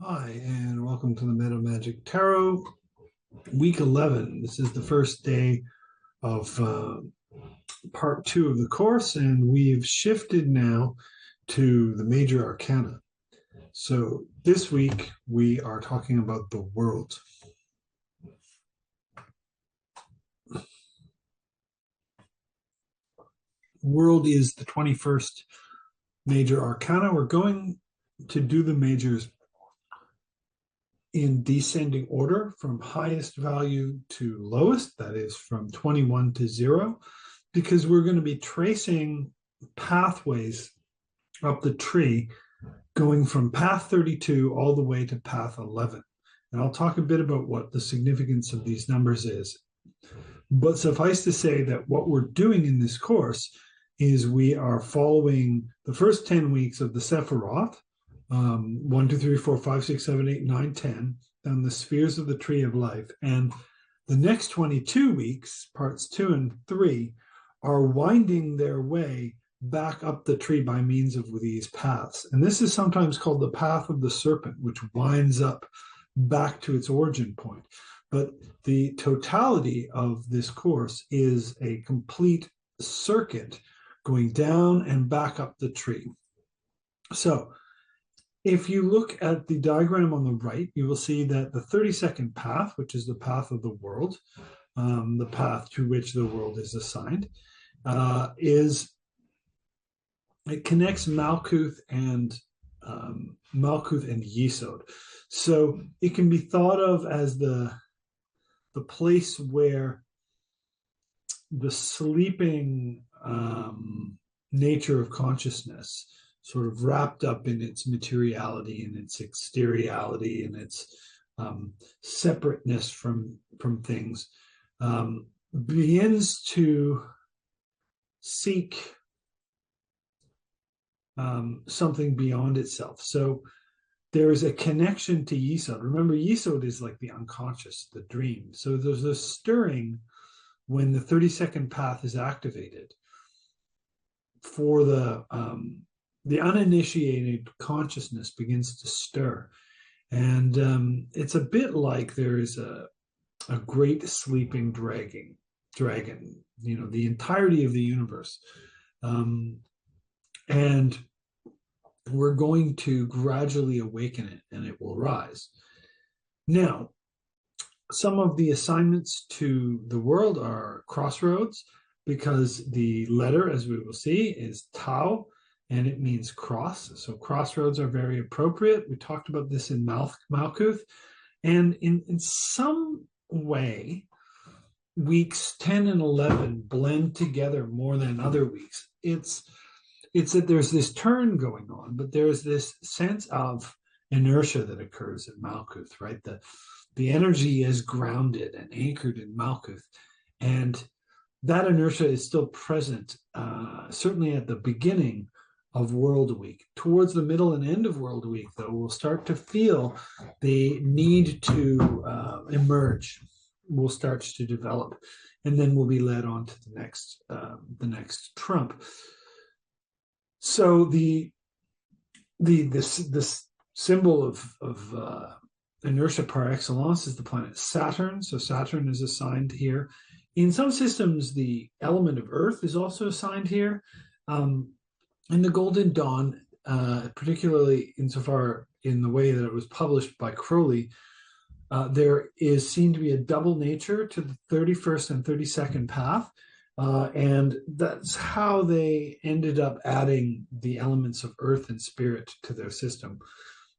Hi, and welcome to the Meta Magick Tarot, week 11. This is the first day of part two of the course, and we've shifted now to the major arcana. So this week we are talking about the world. World is the 21st major arcana. We're going to do the majors in descending order from highest value to lowest, that is from 21 to 0, because we're going to be tracing pathways up the tree going from path 32 all the way to path 11. And I'll talk a bit about what the significance of these numbers is. But suffice to say that what we're doing in this course is we are following the first 10 weeks of the Sephiroth, 1, 2, 3, 4, 5, 6, 7, 8, 9, 10, down the spheres of the tree of life. And the next 22 weeks, parts 2 and 3, are winding their way back up the tree by means of these paths. And this is sometimes called the path of the serpent, which winds up back to its origin point. But the totality of this course is a complete circuit going down and back up the tree. So if you look at the diagram on the right, you will see that the 32nd path, which is the path of the world, the path to which the world is assigned, it connects Malkuth and Yesod. So it can be thought of as the place where the sleeping nature of consciousness, sort of wrapped up in its materiality and its exteriority and its separateness from things, begins to seek something beyond itself. So there is a connection to Yesod. Remember, Yesod is like the unconscious, the dream. So there's a stirring when the 32nd path is activated for the uninitiated consciousness begins to stir. And it's a bit like there is a great sleeping dragon, the entirety of the universe. And we're going to gradually awaken it and it will rise. Now, some of the assignments to the world are crossroads, because the letter, as we will see, is Tau, and it means cross. So crossroads are very appropriate. We talked about this in Malkuth. And in some way, weeks 10 and 11 blend together more than other weeks. It's that there's this turn going on, but there's this sense of inertia that occurs in Malkuth, right? The energy is grounded and anchored in Malkuth. And that inertia is still present, certainly at the beginning of World Week. Towards the middle and end of World Week, though, we'll start to feel the need to emerge. Will start to develop, and then we'll be led on to the next trump. So this symbol of inertia par excellence is the planet Saturn. So Saturn is assigned here. In some systems, the element of Earth is also assigned here. In the Golden Dawn, particularly insofar in the way that it was published by Crowley, there is seen to be a double nature to the 31st and 32nd path. And that's how they ended up adding the elements of earth and spirit to their system,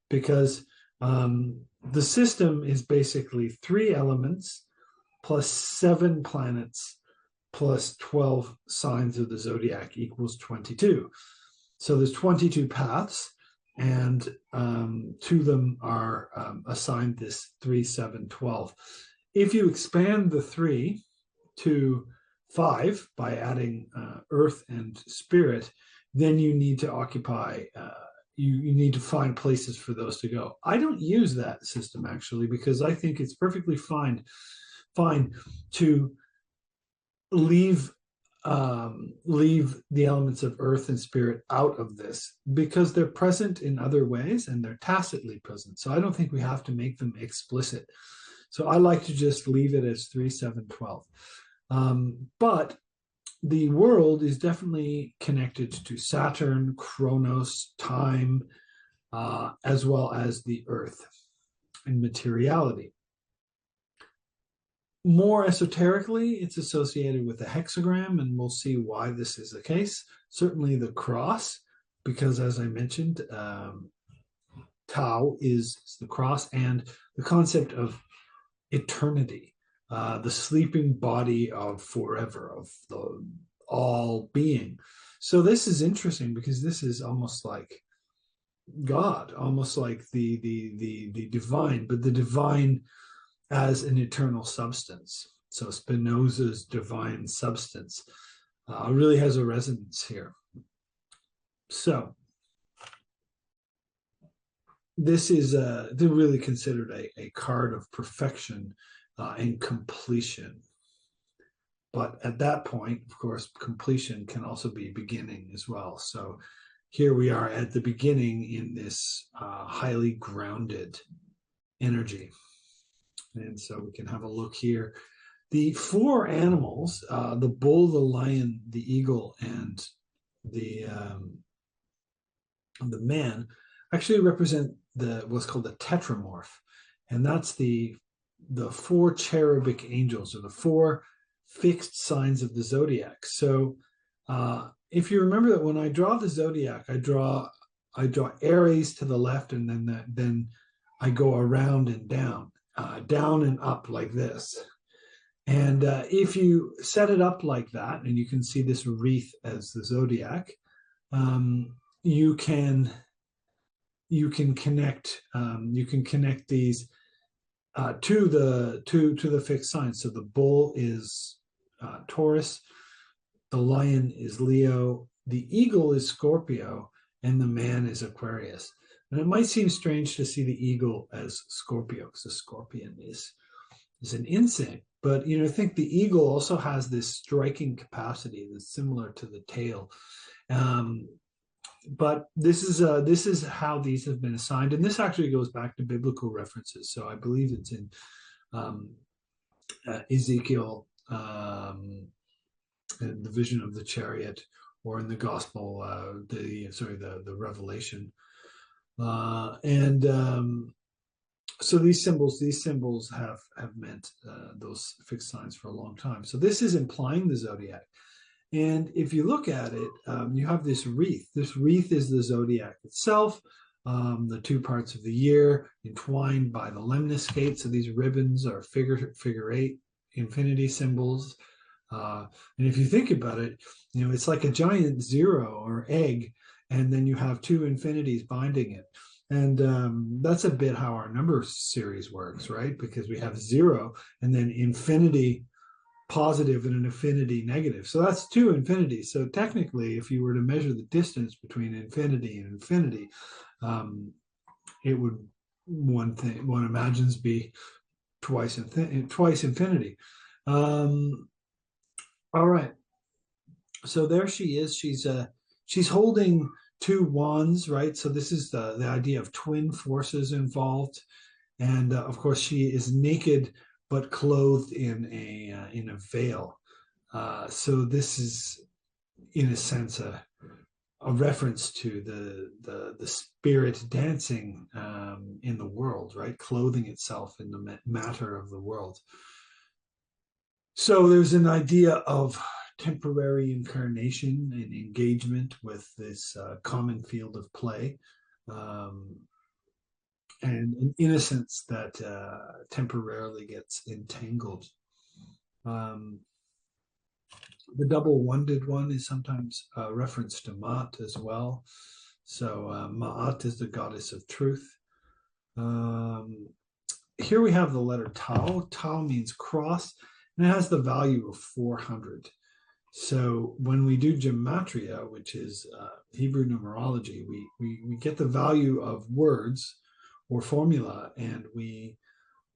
because the system is basically 3 elements plus 7 planets plus 12 signs of the zodiac equals 22. So there's 22 paths, and 2 of them are assigned this 3, 7, 12. If you expand the 3 to 5 by adding earth and spirit, then you need to occupy, you need to find places for those to go. I don't use that system, actually, because I think it's perfectly fine to leave leave the elements of earth and spirit out of this because they're present in other ways and they're tacitly present. So I don't think we have to make them explicit. So I like to just leave it as 3, 7, 12. But the world is definitely connected to Saturn, Chronos, time, as well as the earth and materiality. More esoterically, it's associated with the hexagram, and we'll see why this is the case. Certainly the cross, because as I mentioned, Tau is the cross, and the concept of eternity, the sleeping body of forever, of the all being. So this is interesting because this is almost like God, almost like the divine, but the divine as an eternal substance. So Spinoza's divine substance really has a resonance here. So this is they're really considered a card of perfection and completion. But at that point, of course, completion can also be beginning as well. So here we are at the beginning in this highly grounded energy. And so we can have a look here. The 4 animals, the bull, the lion, the eagle, and the man, actually represent what's called the tetramorph. And that's the 4 cherubic angels, or the 4 fixed signs of the zodiac. So if you remember that when I draw the zodiac, I draw Aries to the left, and then I go around and down and up like this. And if you set it up like that, and you can see this wreath as the zodiac, you can connect these to the fixed signs. So the bull is Taurus, the lion is Leo, the eagle is Scorpio, and the man is Aquarius. And it might seem strange to see the eagle as Scorpio, because the scorpion is an insect. But I think the eagle also has this striking capacity that's similar to the tail. But this is how these have been assigned, and this actually goes back to biblical references. So I believe it's in Ezekiel, and the vision of the chariot, or in the gospel, the Revelation, so these symbols have meant those fixed signs for a long time. So this is implying the zodiac. And if you look at it, you have this wreath. This wreath is the zodiac itself, the 2 parts of the year entwined by the lemniscate. So these ribbons are figure 8 infinity symbols. And if you think about it, it's like a giant 0 or egg, and then you have 2 infinities binding it. And that's a bit how our number series works, right? Because we have 0 and then infinity positive and an infinity negative. So that's 2 infinities. So technically, if you were to measure the distance between infinity and infinity, it would, one imagines, be twice infinity. All right. So there she is. She's holding 2 wands, right? So this is the idea of twin forces involved. And of course, she is naked but clothed in a veil. So this is, in a sense, a reference to the spirit dancing in the world, right? Clothing itself in the matter of the world. So there's an idea of temporary incarnation and engagement with this common field of play. And an innocence that temporarily gets entangled. The double-wanded one is sometimes a reference to Maat as well. So Maat is the goddess of truth. Here we have the letter Tau. Tau means cross, and it has the value of 400. So when we do gematria, which is Hebrew numerology, we get the value of words or formula, and we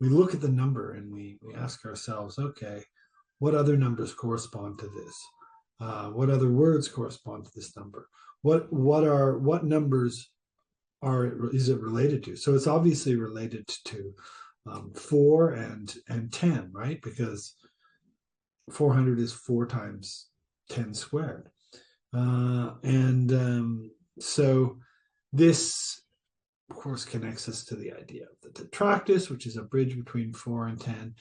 look at the number and we ask ourselves, okay, what other numbers correspond to this? What other words correspond to this number? What numbers is it related to? So it's obviously related to 4 and 10, right? Because 400 is 4 times 10 squared. So this, of course, connects us to the idea of the detractus, which is a bridge between 4 and 10,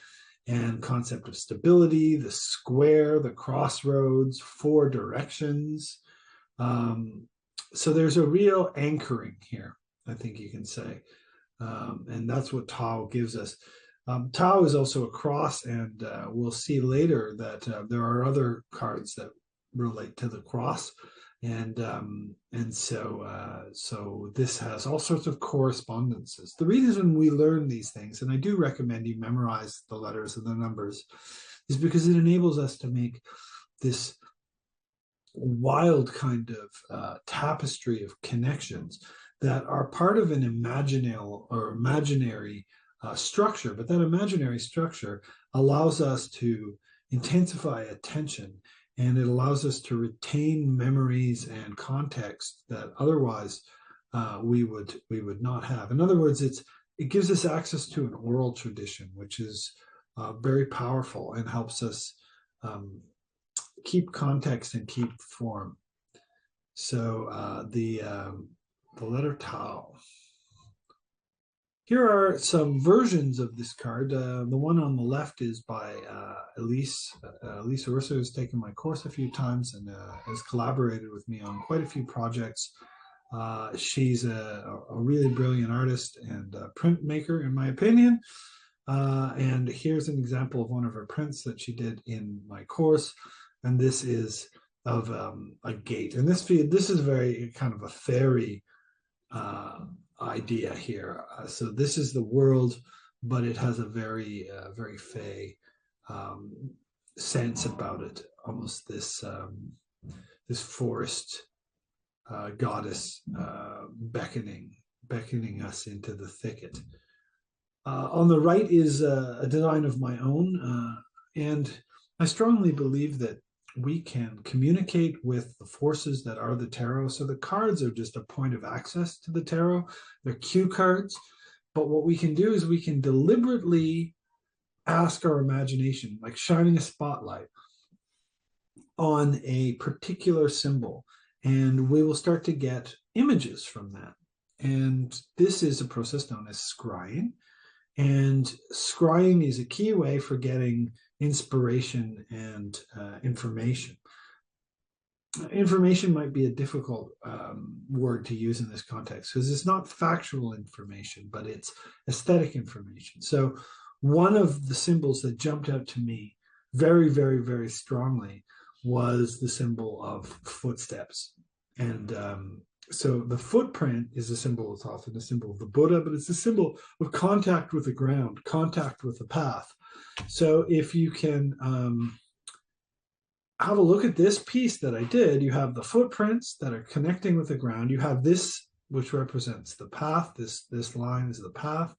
and concept of stability, the square, the crossroads, 4 directions. So there's a real anchoring here, I think you can say. And that's what Tao gives us. Tao is also a cross, and we'll see later that there are other cards that relate to the cross. And so this has all sorts of correspondences. The reason we learn these things, and I do recommend you memorize the letters and the numbers, is because it enables us to make this wild kind of tapestry of connections that are part of an imaginary structure. But that imaginary structure allows us to intensify attention, and it allows us to retain memories and context that otherwise we would not have. In other words, it gives us access to an oral tradition, which is very powerful and helps us keep context and keep form. So the letter Tau. Here are some versions of this card. The one on the left is by Elise. Elise Urso has taken my course a few times and has collaborated with me on quite a few projects. She's a really brilliant artist and a printmaker, in my opinion. And here's an example of one of her prints that she did in my course. And this is of a gate. And this is very kind of a fairy idea here. So this is the world, but it has a very fey sense about it. Almost this forest goddess beckoning us into the thicket. On the right is a design of my own, and I strongly believe that we can communicate with the forces that are the tarot. So the cards are just a point of access to the tarot. They're cue cards. But what we can do is we can deliberately ask our imagination, like shining a spotlight on a particular symbol, and we will start to get images from that. And this is a process known as scrying. And scrying is a key way for getting inspiration and information. Information might be a difficult word to use in this context because it's not factual information, but it's aesthetic information. So one of the symbols that jumped out to me very, very, very strongly was the symbol of footsteps. And so the footprint is a symbol, it's often a symbol of the Buddha, but it's a symbol of contact with the ground, contact with the path. So if you can have a look at this piece that I did, you have the footprints that are connecting with the ground. You have this, which represents the path. This line is the path.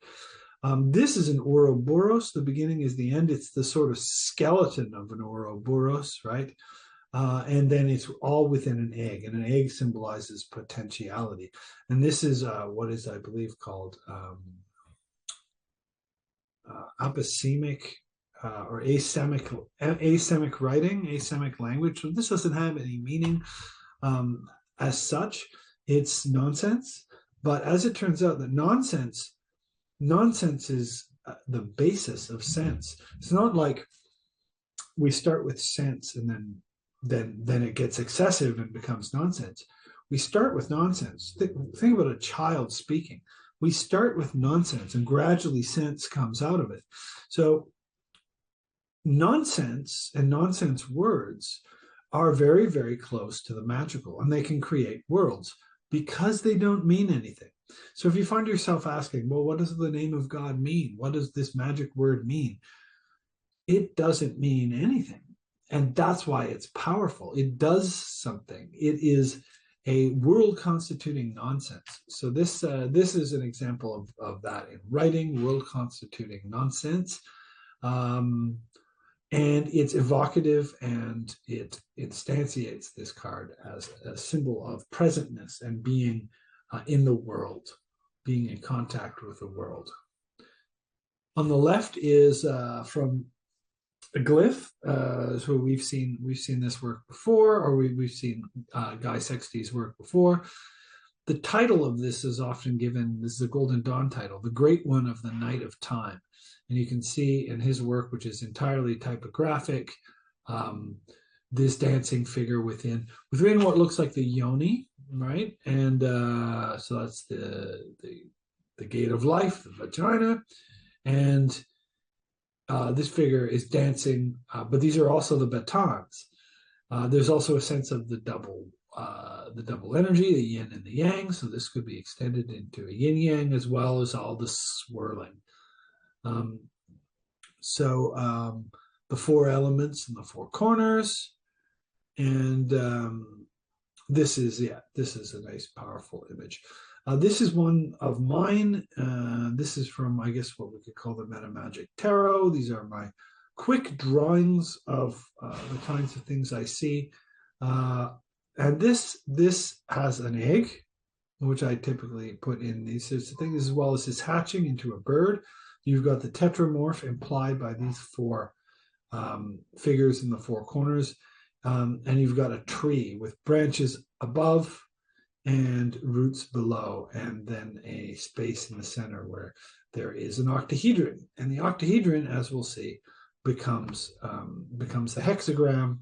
This is an Ouroboros. The beginning is the end. It's the sort of skeleton of an Ouroboros, right? And then it's all within an egg, and an egg symbolizes potentiality. And this is what is, I believe, called apocemic or asemic writing, asemic language. So this doesn't have any meaning as such. It's nonsense. But as it turns out, that nonsense is the basis of sense. It's not like we start with sense and then it gets excessive and becomes nonsense. We start with nonsense. Think about a child speaking. We start with nonsense and gradually sense comes out of it. So nonsense and nonsense words are very, very close to the magical, and they can create worlds because they don't mean anything. So if you find yourself asking, well, what does the name of God mean? What does this magic word mean? It doesn't mean anything. And that's why it's powerful. It does something. It is a world constituting nonsense. So this is an example of that in writing, world constituting nonsense. And it's evocative, and it instantiates this card as a symbol of presentness and being in the world, being in contact with the world. On the left is from a glyph. So we've seen this work before, or we've seen Guy Sexty's work before. The title of this is often given, this is a Golden Dawn title, The Great One of the Night of Time. And you can see in his work, which is entirely typographic, this dancing figure within what looks like the yoni, right? And so that's the gate of life, the vagina. And this figure is dancing, but these are also the batons. There's also a sense of the double energy, the yin and the yang. So this could be extended into a yin yang, as well as all the swirling. The four elements and the four corners, and this is a nice, powerful image. This is one of mine. This is from, I guess, what we could call the Meta Magick Tarot. These are my quick drawings of the kinds of things I see. And this has an egg, which I typically put in these sorts of things, as well as this hatching into a bird. You've got the tetramorph implied by these four figures in the four corners. And you've got a tree with branches above and roots below, and then a space in the center where there is an octahedron. And the octahedron, as we'll see, becomes the hexagram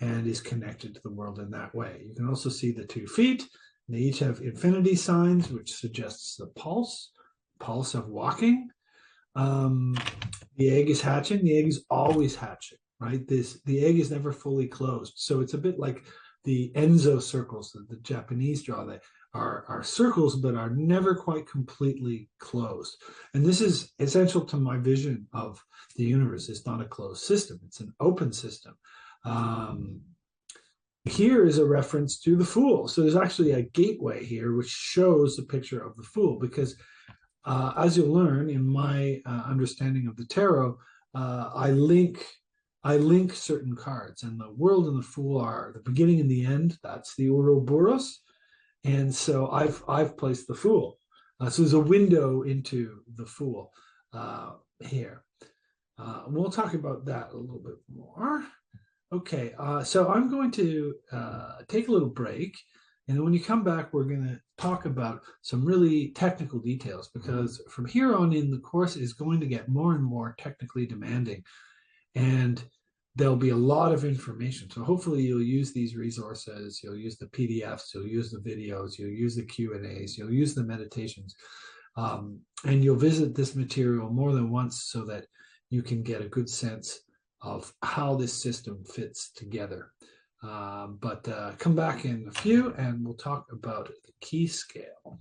and is connected to the world in that way. You can also see the 2 feet. They each have infinity signs, which suggests the pulse of walking. The egg is hatching. The egg is always hatching, right? The egg is never fully closed. So it's a bit like the Enzo circles that the Japanese draw. They are circles, but are never quite completely closed. And this is essential to my vision of the universe. It's not a closed system. It's an open system. Here is a reference to the Fool. So there's actually a gateway here, which shows the picture of the Fool, because as you'll learn in my understanding of the tarot, I link certain cards, and the World and the Fool are the beginning and the end. That's the Ouroboros. And so I've placed the Fool. So there's a window into the Fool here. We'll talk about that a little bit more. Okay, so I'm going to take a little break, and then when you come back, we're going to talk about some really technical details, because from here on in, the course is going to get more and more technically demanding, and there'll be a lot of information. So hopefully you'll use these resources, you'll use the PDFs, you'll use the videos, you'll use the Q&As, you'll use the meditations, and you'll visit this material more than once so that you can get a good sense of how this system fits together. But come back in a few and we'll talk about the key scale.